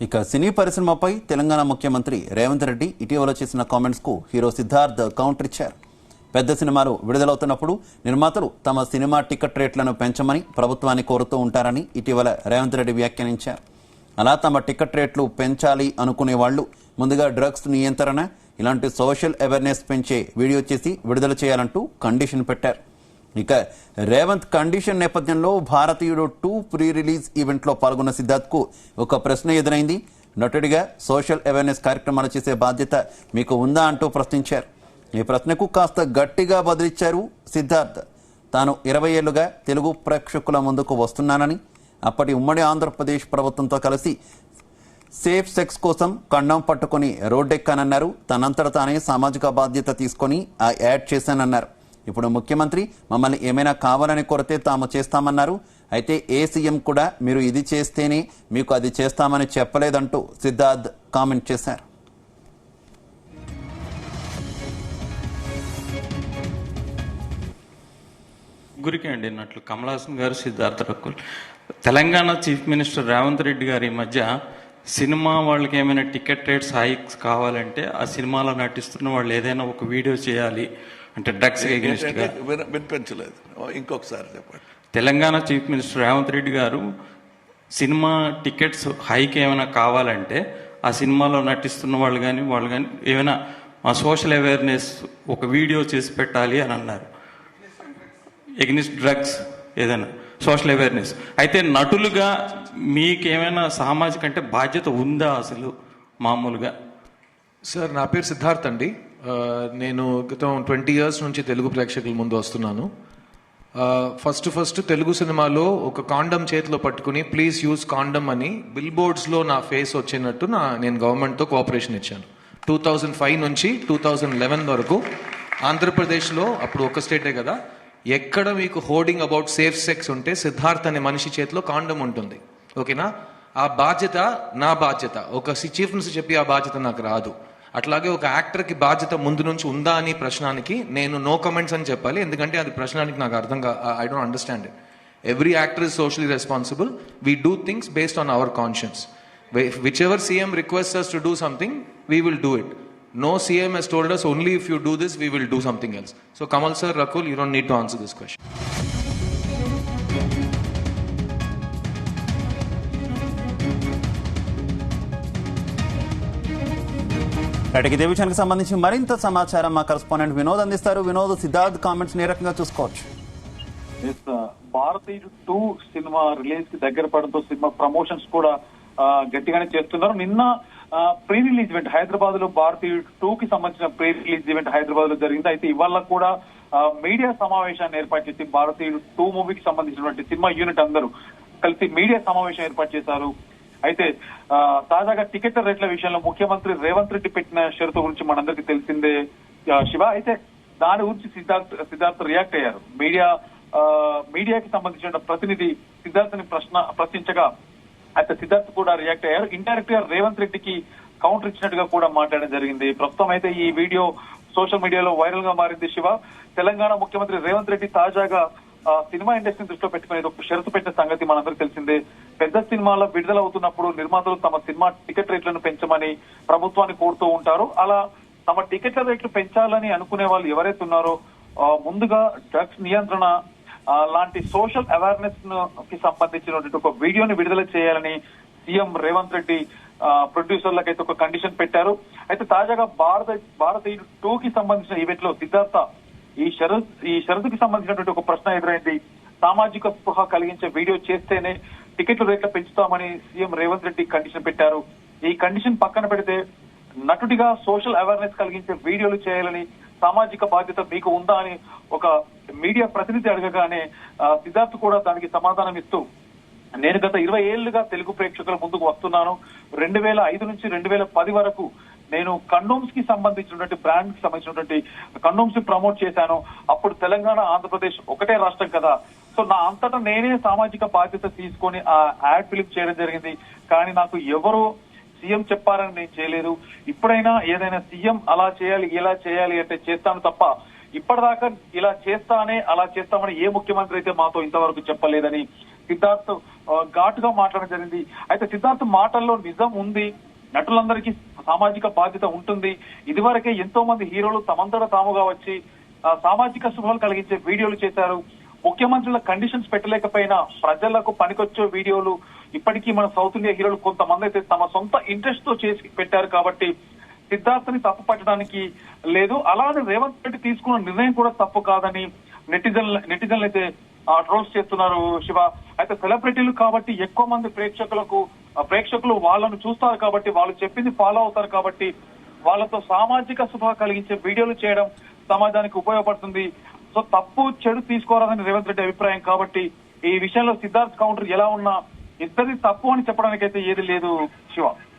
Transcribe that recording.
ఇక సినీ పరిశ్రమపై తెలంగాణ ముఖ్యమంత్రి రేవంత్ రెడ్డి ఇటీవల చేసిన కామెంట్స్ కు హీరో సిద్ధార్థ్ కౌంటర్ ఇచ్చారు. పెద్ద సినిమాలు విడుదలవుతున్నప్పుడు నిర్మాతలు తమ సినిమా టికెట్ రేట్లను పెంచమని ప్రభుత్వాన్ని కోరుతూ ఉంటారని ఇటీవల రేవంత్ రెడ్డి వ్యాఖ్యానించారు. అలా తమ టికెట్ రేట్లు పెంచాలి అనుకునే వాళ్లు ముందుగా డ్రగ్స్ నియంత్రణ, ఇలాంటి సోషల్ అవేర్నెస్ పెంచే వీడియో చేసి విడుదల చేయాలంటూ కండిషన్ పెట్టారు. ఇక రేవంత్ కండిషన్ నేపథ్యంలో భారతీయుడు 2 ప్రీ రిలీజ్ ఈవెంట్లో పాల్గొన్న సిద్ధార్థ్ కు ఒక ప్రశ్న ఎదురైంది. నటుడిగా సోషల్ అవేర్నెస్ కార్యక్రమాలు చేసే బాధ్యత మీకు ఉందా అంటూ ప్రశ్నించారు. ఈ ప్రశ్నకు కాస్త గట్టిగా బదిలిచ్చారు సిద్ధార్థ్. తాను 20 ఏళ్లుగా తెలుగు ప్రేక్షకుల ముందుకు వస్తున్నానని, అప్పటి ఉమ్మడి ఆంధ్రప్రదేశ్ ప్రభుత్వంతో కలిసి సేఫ్ సెక్స్ కోసం కండం పట్టుకుని రోడ్డెక్కానన్నారు. తనంతట తానే సామాజిక బాధ్యత తీసుకొని ఆ యాడ్ చేశానన్నారు. ఇప్పుడు ముఖ్యమంత్రి మమ్మల్ని ఏమైనా కావాలని కోరితే తాము చేస్తామన్నారు. అయితే ఏ సీఎం కూడా మీరు ఇది చేస్తేనే మీకు అది చేస్తామని చెప్పలేదంటూ సిద్ధార్థ్ కామెంట్ చేశారు. గురికి అండి అన్నట్లు కమల్ హాసన్ గారు, సిద్ధార్థ రకుల్. తెలంగాణ చీఫ్ మినిస్టర్ రేవంత్ రెడ్డి గారి మధ్య సినిమా వాళ్ళకి ఏమైనా టికెట్ రేట్స్ హైక్స్ కావాలంటే ఆ సినిమాలో నటిస్తున్న వాళ్ళు ఏదైనా ఒక వీడియో చేయాలి అంటే డ్రగ్స్ ఎగెనిస్ట్ గా వినిపించలేదు. ఇంకొకసారి చెప్పండి. తెలంగాణ చీఫ్ మినిస్టర్ రేవంత్ రెడ్డి గారు సినిమా టికెట్స్ హైక్ ఏమైనా కావాలంటే ఆ సినిమాలో నటిస్తున్న వాళ్ళు కానీ ఏమైనా సోషల్ అవేర్నెస్ ఒక వీడియో చేసి పెట్టాలి అని అన్నారు. ఎగ్నిస్ట్ డ్రగ్స్ ఏదైనా సోషల్ అవేర్నెస్. అయితే నటులుగా మీకేమైనా సామాజిక అంటే బాధ్యత ఉందా అసలు మామూలుగా? సార్, నా పేరు సిద్ధార్థ్ అండి. నేను గతం 20 years నుంచి తెలుగు ప్రేక్షకుల ముందు వస్తున్నాను. ఫస్ట్ తెలుగు సినిమాలో ఒక కాండమ్ చేతిలో పట్టుకుని ప్లీజ్ యూజ్ కాండమ్ అని బిల్ బోర్డ్స్లో నా ఫేస్ వచ్చినట్టు నేను గవర్నమెంట్తో కోఆపరేషన్ ఇచ్చాను. 2005 నుంచి 2011 వరకు ఆంధ్రప్రదేశ్లో, అప్పుడు ఒక స్టేటే కదా, ఎక్కడ మీకు హోర్డింగ్ అబౌట్ సేఫ్ సెక్స్ ఉంటే సిద్ధార్థ్ అనే మనిషి చేతిలో కాండమ్ ఉంటుంది. ఓకేనా? ఆ బాధ్యత నా బాధ్యత. ఒక చీఫ్ మినిస్టర్ చెప్పి ఆ బాధ్యత నాకు రాదు. అట్లాగే ఒక యాక్టర్కి బాధ్యత ముందు నుంచి ఉందా అని ప్రశ్నానికి నేను నో కమెంట్స్ అని చెప్పాలి. ఎందుకంటే అది ప్రశ్నానికి నాకు I don't understand it. Every actor is socially responsible. We do things based on hour conscience. Which ever CM request us to do something, we will do it. No CM has told us only if you do this, we will do something else. So Kamal sir, Rakul, you don't need to answer this question. ఇదే విషయానికి సంబంధించి మరింత సమాచారం మా correspondent Vinod అందిస్తారు. Vinod, Siddharth comments ఏ రకంగా చూసుకోవచ్చు? భారతీయుడు 2 సినిమా రిలీజ్ కి దగ్గర పడడంతో సినిమా ప్రమోషన్స్ కూడా గట్టిగానే చేస్తున్నారు. నిన్న ప్రీ రిలీజ్ ఈవెంట్ హైదరాబాద్ లో భారతీయుడు 2 కి సంబంధించిన ప్రీ రిలీజ్ ఈవెంట్ హైదరాబాద్ లో జరిగింది. అయితే ఇవాళ కూడా మీడియా సమావేశాన్ని ఏర్పాటు చేసి భారతీయుడు 2 మూవీకి సంబంధించినటువంటి సినిమా యూనిట్ అందరూ కలిసి మీడియా సమావేశం ఏర్పాటు చేశారు. అయితే తాజాగా టికెట్ రేట్ల విషయంలో ముఖ్యమంత్రి రేవంత్ రెడ్డి పెట్టిన షరతు గురించి మనందరికీ తెలిసిందే శివ. అయితే దాని గురించి సిద్ధార్థ్ రియాక్ట్ అయ్యారు. మీడియాకి సంబంధించిన ప్రతినిధి సిద్ధార్థ్ ని ప్రశ్నించగా అయితే సిద్ధార్థ్ కూడా రియాక్ట్ అయ్యారు. ఇండైరెక్ట్ గా రేవంత్ రెడ్డికి కౌంటర్ ఇచ్చినట్టుగా కూడా మాట్లాడడం జరిగింది. ప్రస్తుతం అయితే ఈ వీడియో సోషల్ మీడియాలో వైరల్ గా మారింది శివ. తెలంగాణ ముఖ్యమంత్రి రేవంత్ రెడ్డి తాజాగా సినిమా ఇండస్ట్రీని దృష్టిలో పెట్టుకుని ఒక షరతు పెట్టిన సంగతి మనందరికీ తెలిసిందే. పెద్ద సినిమాల విడుదల అవుతున్నప్పుడు నిర్మాతలు తమ సినిమా టికెట్ రేట్లను పెంచమని ప్రభుత్వాన్ని కోరుతూ ఉంటారు. అలా తమ టికెట్ల రేట్లు పెంచాలని అనుకునే వాళ్ళు ఎవరైతే ఉన్నారో ముందుగా డ్రగ్స్ నియంత్రణ లాంటి సోషల్ అవేర్నెస్ కి సంబంధించినటువంటి ఒక వీడియోని విడుదల చేయాలని సీఎం రేవంత్ రెడ్డి ప్రొడ్యూసర్లకైతే ఒక కండిషన్ పెట్టారు. అయితే తాజాగా భారతీయుడు 2 కి సంబంధించిన ఈవెంట్ లో సిద్ధార్థ ఈ షరతుకి సంబంధించినటువంటి ఒక ప్రశ్న ఎదురైంది. సామాజిక స్పృహ కలిగించే వీడియో చేస్తేనే టికెట్ల రేట్లు పెంచుతామని సీఎం రేవంత్ రెడ్డి కండిషన్ పెట్టారు. ఈ కండిషన్ పక్కన పెడితే నటుడిగా సోషల్ అవేర్నెస్ కలిగించే వీడియోలు చేయాలని సామాజిక బాధ్యత మీకు ఉందా అని ఒక మీడియా ప్రతినిధి అడగగానే సిద్ధార్థ్ కూడా దానికి సమాధానం ఇస్తూ, నేను గత 20 ఏళ్లుగా తెలుగు ప్రేక్షకుల ముందుకు వస్తున్నాను. 2005 నుంచి 2010 వరకు నేను కండోమ్స్ కి సంబంధించినటువంటి బ్రాండ్ కి సంబంధించినటువంటి కండోమ్స్ ని ప్రమోట్ చేశాను. అప్పుడు తెలంగాణ, ఆంధ్రప్రదేశ్ ఒకటే రాష్ట్రం కదా. సో నా అంతటా నేనే సామాజిక బాధ్యత తీసుకొని ఆ యాడ్ ఫిలిం చేయడం జరిగింది. కానీ నాకు ఎవరు సీఎం చెప్పారని నేను చేయలేదు. ఇప్పుడైనా ఏదైనా సీఎం అలా చేయాలి ఇలా చేయాలి అంటే చేస్తాను తప్ప ఇప్పటిదాకా ఇలా చేస్తానే అలా చేస్తామని ఏ ముఖ్యమంత్రి అయితే మాతో ఇంతవరకు చెప్పలేదని సిద్ధార్థ్ ఘాటుగా మాట్లాడడం జరిగింది. అయితే సిద్ధార్థ్ మాటల్లో నిజం ఉంది, నటులందరికీ సామాజిక బాధ్యత ఉంటుంది. ఇదివరకే ఎంతో మంది హీరోలు తమంతట తాముగా వచ్చి సామాజిక శుభాలు కలిగించే వీడియోలు చేశారు. ముఖ్యమంత్రుల కండిషన్స్ పెట్టలేకపోయినా ప్రజలకు పనికొచ్చే వీడియోలు ఇప్పటికీ మన సౌత్ ఇండియా హీరోలు కొంతమంది అయితే తమ సొంత ఇంట్రెస్ట్ తో చేసి పెట్టారు. కాబట్టి సిద్ధార్థ్ ని తప్పు పట్టడానికి లేదు. అలానే రేవంత్ రెడ్డి తీసుకున్న నిర్ణయం కూడా తప్పు కాదని నెటిజన్లు అయితే ట్రోల్స్ చేస్తున్నారు శివ. అయితే సెలబ్రిటీలు కాబట్టి ఎక్కువ మంది ప్రేక్షకులు వాళ్ళను చూస్తారు కాబట్టి వాళ్ళు చెప్పింది ఫాలో అవుతారు కాబట్టి వాళ్ళతో సామాజిక శుభ కలిగించే వీడియోలు చేయడం సమాజానికి ఉపయోగపడుతుంది. సో తప్పు చెడు తీసుకోరాదని రేవంత్ రెడ్డి అభిప్రాయం. కాబట్టి ఈ విషయంలో సిద్ధార్థ్ కౌంటర్ ఎలా ఉన్నా ఇద్దరిది తప్పు అని చెప్పడానికైతే ఏది లేదు శివ.